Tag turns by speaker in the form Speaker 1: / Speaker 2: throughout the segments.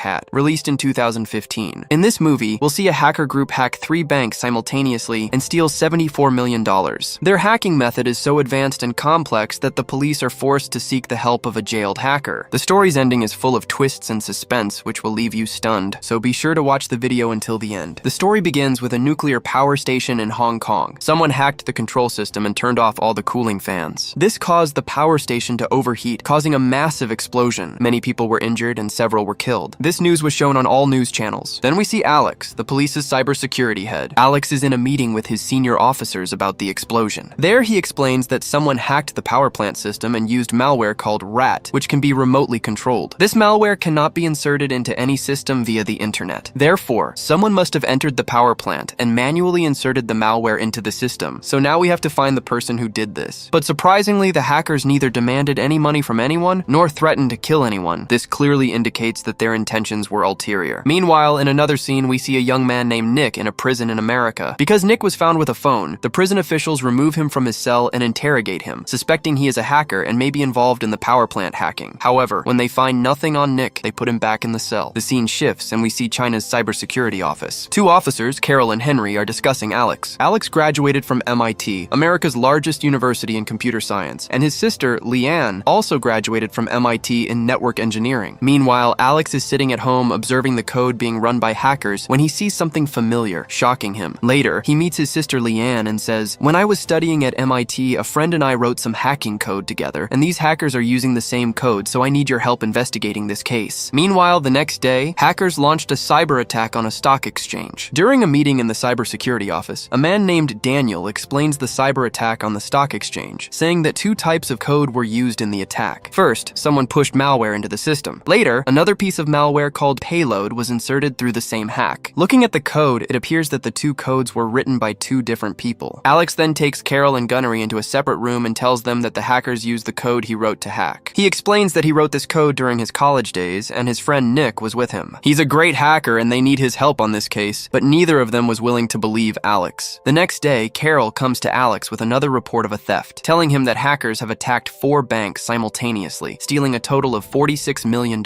Speaker 1: Cat, released in 2015. In this movie, we'll see a hacker group hack 3 banks simultaneously and steal $74 million. Their hacking method is so advanced and complex that the police are forced to seek the help of a jailed hacker. The story's ending is full of twists and suspense, which will leave you stunned, so be sure to watch the video until the end. The story begins with a nuclear power station in Hong Kong. Someone hacked the control system and turned off all the cooling fans. This caused the power station to overheat, causing a massive explosion. Many people were injured and several were killed. This news was shown on all news channels. Then we see Alex, the police's cybersecurity head. Alex is in a meeting with his senior officers about the explosion. There he explains that someone hacked the power plant system and used malware called RAT, which can be remotely controlled. This malware cannot be inserted into any system via the internet. Therefore, someone must have entered the power plant and manually inserted the malware into the system. So now we have to find the person who did this. But surprisingly, the hackers neither demanded any money from anyone nor threatened to kill anyone. This clearly indicates that their intentions were ulterior. Meanwhile, in another scene, we see a young man named Nick in a prison in America. Because Nick was found with a phone, the prison officials remove him from his cell and interrogate him, suspecting he is a hacker and may be involved in the power plant hacking. However, when they find nothing on Nick, they put him back in the cell. The scene shifts and we see China's cybersecurity office. 2 officers, Carol and Henry, are discussing Alex. Alex graduated from MIT, America's largest university in computer science, and his sister, Leanne, also graduated from MIT in network engineering. Meanwhile, Alex is sitting at home observing the code being run by hackers when he sees something familiar, shocking him. Later, he meets his sister Leanne and says, "When I was studying at MIT, a friend and I wrote some hacking code together, and these hackers are using the same code, so I need your help investigating this case." Meanwhile, the next day, hackers launched a cyber attack on a stock exchange. During a meeting in the cybersecurity office, a man named Daniel explains the cyber attack on the stock exchange, saying that 2 types of code were used in the attack. First, someone pushed malware into the system. Later, another piece of malware called Payload was inserted through the same hack. Looking at the code, it appears that the 2 codes were written by 2 different people. Alex then takes Carol and Gunnery into a separate room and tells them that the hackers used the code he wrote to hack. He explains that he wrote this code during his college days and his friend Nick was with him. He's a great hacker and they need his help on this case, but neither of them was willing to believe Alex. The next day, Carol comes to Alex with another report of a theft, telling him that hackers have attacked 4 banks simultaneously, stealing a total of $46 million.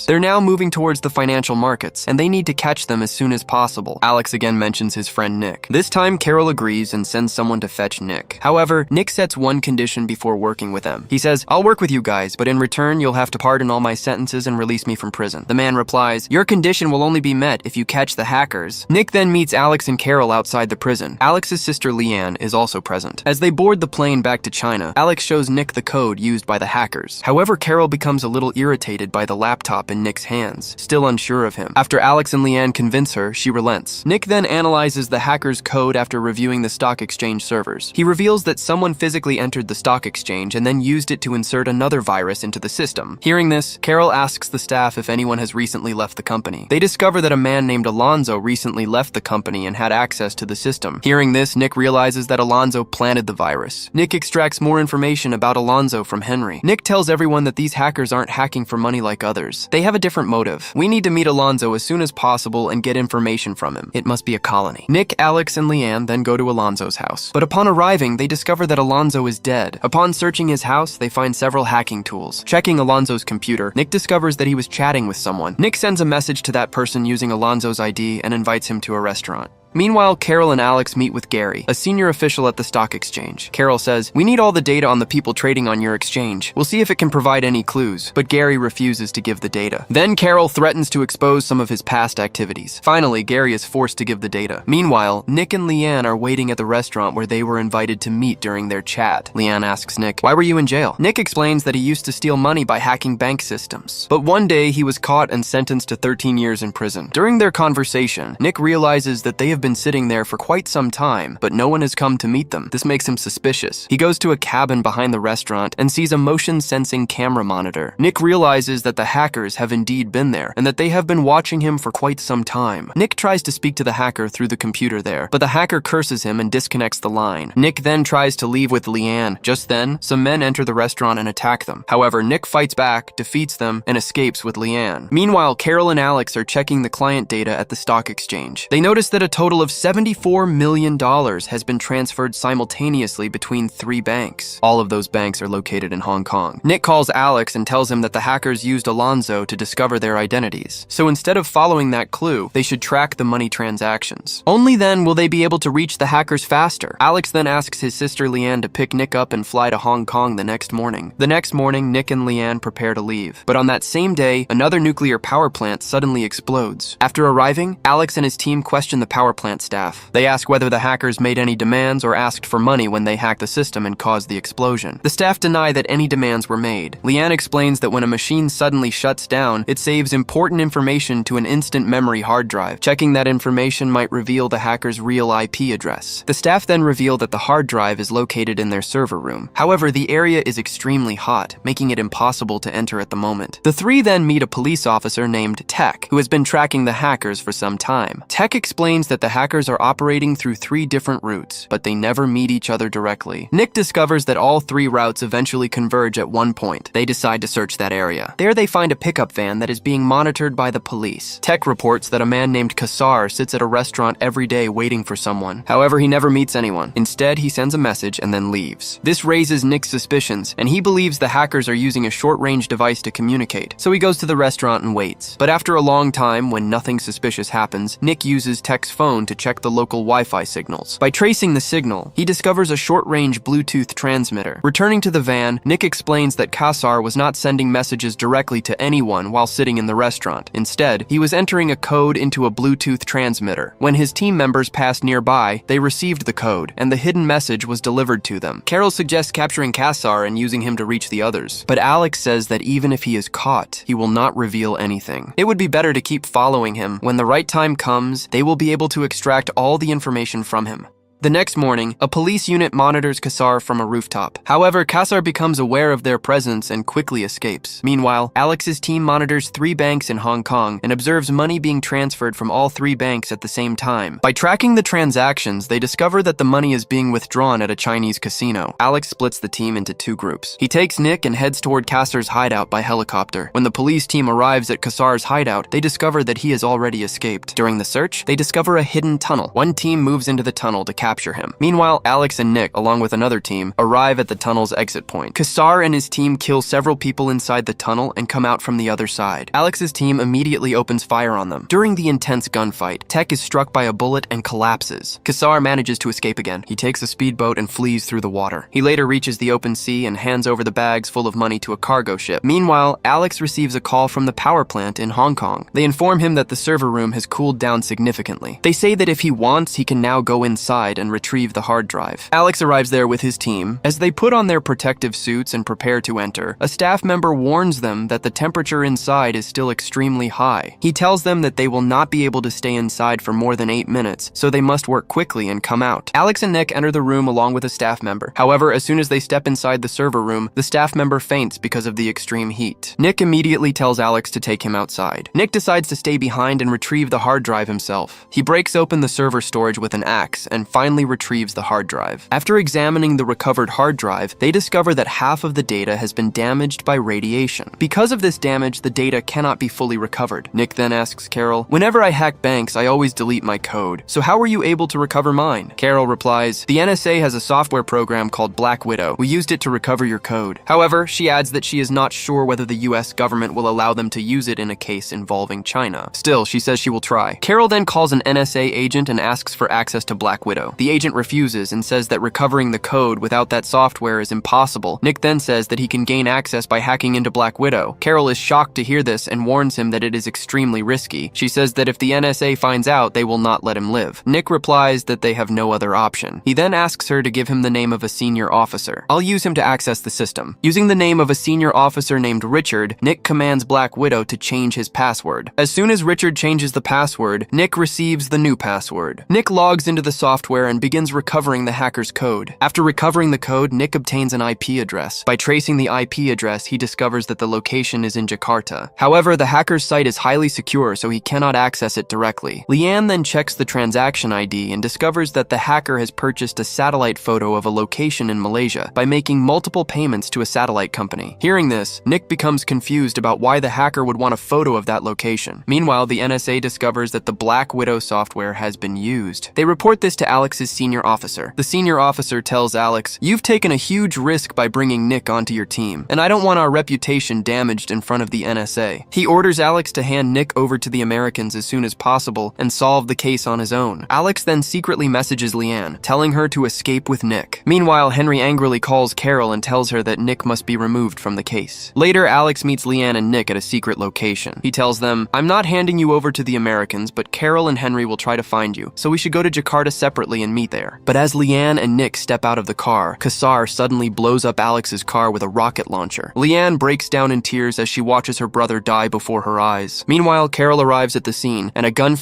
Speaker 1: They're now moving towards the financial markets, and they need to catch them as soon as possible. Alex again mentions his friend Nick. This time, Carol agrees and sends someone to fetch Nick. However, Nick sets one condition before working with them. He says, "I'll work with you guys, but in return, you'll have to pardon all my sentences and release me from prison." The man replies, "Your condition will only be met if you catch the hackers." Nick then meets Alex and Carol outside the prison. Alex's sister Leanne is also present. As they board the plane back to China, Alex shows Nick the code used by the hackers. However, Carol becomes a little irritated by the laptop in Nick's hands, still unsure of him. After Alex and Leanne convince her, she relents. Nick then analyzes the hackers' code after reviewing the stock exchange servers. He reveals that someone physically entered the stock exchange and then used it to insert another virus into the system. Hearing this, Carol asks the staff if anyone has recently left the company. They discover that a man named Alonzo recently left the company and had access to the system. Hearing this, Nick realizes that Alonzo planted the virus. Nick extracts more information about Alonzo from Henry. Nick tells everyone that these hackers aren't hacking for money like others. They have a different motive. "We need to meet Alonzo as soon as possible and get information from him. It must be a colony." Nick, Alex, and Leanne then go to Alonzo's house. But upon arriving, they discover that Alonzo is dead. Upon searching his house, they find several hacking tools. Checking Alonzo's computer, Nick discovers that he was chatting with someone. Nick sends a message to that person using Alonzo's ID and invites him to a restaurant. Meanwhile, Carol and Alex meet with Gary, a senior official at the stock exchange. Carol says, "We need all the data on the people trading on your exchange. We'll see if it can provide any clues," but Gary refuses to give the data. Then Carol threatens to expose some of his past activities. Finally, Gary is forced to give the data. Meanwhile, Nick and Leanne are waiting at the restaurant where they were invited to meet during their chat. Leanne asks Nick, "Why were you in jail?" Nick explains that he used to steal money by hacking bank systems. But one day, he was caught and sentenced to 13 years in prison. During their conversation, Nick realizes that they have been sitting there for quite some time, but no one has come to meet them. This makes him suspicious. He goes to a cabin behind the restaurant and sees a motion-sensing camera monitor. Nick realizes that the hackers have indeed been there, and that they have been watching him for quite some time. Nick tries to speak to the hacker through the computer there, but the hacker curses him and disconnects the line. Nick then tries to leave with Leanne. Just then, some men enter the restaurant and attack them. However, Nick fights back, defeats them, and escapes with Leanne. Meanwhile, Carol and Alex are checking the client data at the stock exchange. They notice that a total total of $74 million has been transferred simultaneously between 3 banks. All of those banks are located in Hong Kong. Nick calls Alex and tells him that the hackers used Alonzo to discover their identities. So instead of following that clue, they should track the money transactions. Only then will they be able to reach the hackers faster. Alex then asks his sister Leanne to pick Nick up and fly to Hong Kong the next morning. The next morning, Nick and Leanne prepare to leave. But on that same day, another nuclear power plant suddenly explodes. After arriving, Alex and his team question the power plant staff. They ask whether the hackers made any demands or asked for money when they hacked the system and caused the explosion. The staff deny that any demands were made. Leanne explains that when a machine suddenly shuts down, it saves important information to an instant memory hard drive. Checking that information might reveal the hacker's real IP address. The staff then reveal that the hard drive is located in their server room. However, the area is extremely hot, making it impossible to enter at the moment. The 3 then meet a police officer named Tech, who has been tracking the hackers for some time. Tech explains that the hackers are operating through 3 different routes, but they never meet each other directly. Nick discovers that all 3 routes eventually converge at one point. They decide to search that area. There they find a pickup van that is being monitored by the police. Tech reports that a man named Kassar sits at a restaurant every day waiting for someone. However, he never meets anyone. Instead, he sends a message and then leaves. This raises Nick's suspicions, and he believes the hackers are using a short-range device to communicate. So he goes to the restaurant and waits. But after a long time, when nothing suspicious happens, Nick uses Tech's phone to check the local Wi-Fi signals. By tracing the signal, he discovers a short-range Bluetooth transmitter. Returning to the van, Nick explains that Kassar was not sending messages directly to anyone while sitting in the restaurant. Instead, he was entering a code into a Bluetooth transmitter. When his team members passed nearby, they received the code, and the hidden message was delivered to them. Carol suggests capturing Kassar and using him to reach the others. But Alex says that even if he is caught, he will not reveal anything. It would be better to keep following him. When the right time comes, they will be able to extract all the information from him. The next morning, a police unit monitors Kassar from a rooftop. However, Kassar becomes aware of their presence and quickly escapes. Meanwhile, Alex's team monitors 3 banks in Hong Kong and observes money being transferred from all 3 banks at the same time. By tracking the transactions, they discover that the money is being withdrawn at a Chinese casino. Alex splits the team into 2 groups. He takes Nick and heads toward Kassar's hideout by helicopter. When the police team arrives at Kassar's hideout, they discover that he has already escaped. During the search, they discover a hidden tunnel. One team moves into the tunnel to capture him. Meanwhile, Alex and Nick, along with another team, arrive at the tunnel's exit point. Kassar and his team kill several people inside the tunnel and come out from the other side. Alex's team immediately opens fire on them. During the intense gunfight, Tech is struck by a bullet and collapses. Kassar manages to escape again. He takes a speedboat and flees through the water. He later reaches the open sea and hands over the bags full of money to a cargo ship. Meanwhile, Alex receives a call from the power plant in Hong Kong. They inform him that the server room has cooled down significantly. They say that if he wants, he can now go inside and retrieve the hard drive. Alex arrives there with his team. As they put on their protective suits and prepare to enter, a staff member warns them that the temperature inside is still extremely high. He tells them that they will not be able to stay inside for more than 8 minutes, so they must work quickly and come out. Alex and Nick enter the room along with a staff member. However, as soon as they step inside the server room, the staff member faints because of the extreme heat. Nick immediately tells Alex to take him outside. Nick decides to stay behind and retrieve the hard drive himself. He breaks open the server storage with an axe and finally retrieves the hard drive. After examining the recovered hard drive, they discover that half of the data has been damaged by radiation. Because of this damage, the data cannot be fully recovered. Nick then asks Carol, "Whenever I hack banks, I always delete my code. So how were you able to recover mine?" Carol replies, "The NSA has a software program called Black Widow. We used it to recover your code." However, she adds that she is not sure whether the US government will allow them to use it in a case involving China. Still, she says she will try. Carol then calls an NSA agent and asks for access to Black Widow. The agent refuses and says that recovering the code without that software is impossible. Nick then says that he can gain access by hacking into Black Widow. Carol is shocked to hear this and warns him that it is extremely risky. She says that if the NSA finds out, they will not let him live. Nick replies that they have no other option. He then asks her to give him the name of a senior officer. "I'll use him to access the system." Using the name of a senior officer named Richard, Nick commands Black Widow to change his password. As soon as Richard changes the password, Nick receives the new password. Nick logs into the software software and begins recovering the hacker's code. After recovering the code, Nick obtains an IP address. By tracing the IP address, he discovers that the location is in Jakarta. However, the hacker's site is highly secure, so he cannot access it directly. Leanne then checks the transaction ID and discovers that the hacker has purchased a satellite photo of a location in Malaysia by making multiple payments to a satellite company. Hearing this, Nick becomes confused about why the hacker would want a photo of that location. Meanwhile, the NSA discovers that the Black Widow software has been used. They report this to Alex's senior officer. The senior officer tells Alex, "You've taken a huge risk by bringing Nick onto your team, and I don't want our reputation damaged in front of the NSA." He orders Alex to hand Nick over to the Americans as soon as possible and solve the case on his own. Alex then secretly messages Leanne, telling her to escape with Nick. Meanwhile, Henry angrily calls Carol and tells her that Nick must be removed from the case. Later, Alex meets Leanne and Nick at a secret location. He tells them, "I'm not handing you over to the Americans, but Carol and Henry will try to find you, so we should go to Jakarta separately and meet there." But as Leanne and Nick step out of the car, Kassar suddenly blows up Alex's car with a rocket launcher. Leanne breaks down in tears as she watches her brother die before her eyes. Meanwhile, Carol arrives at the scene, and a gunfight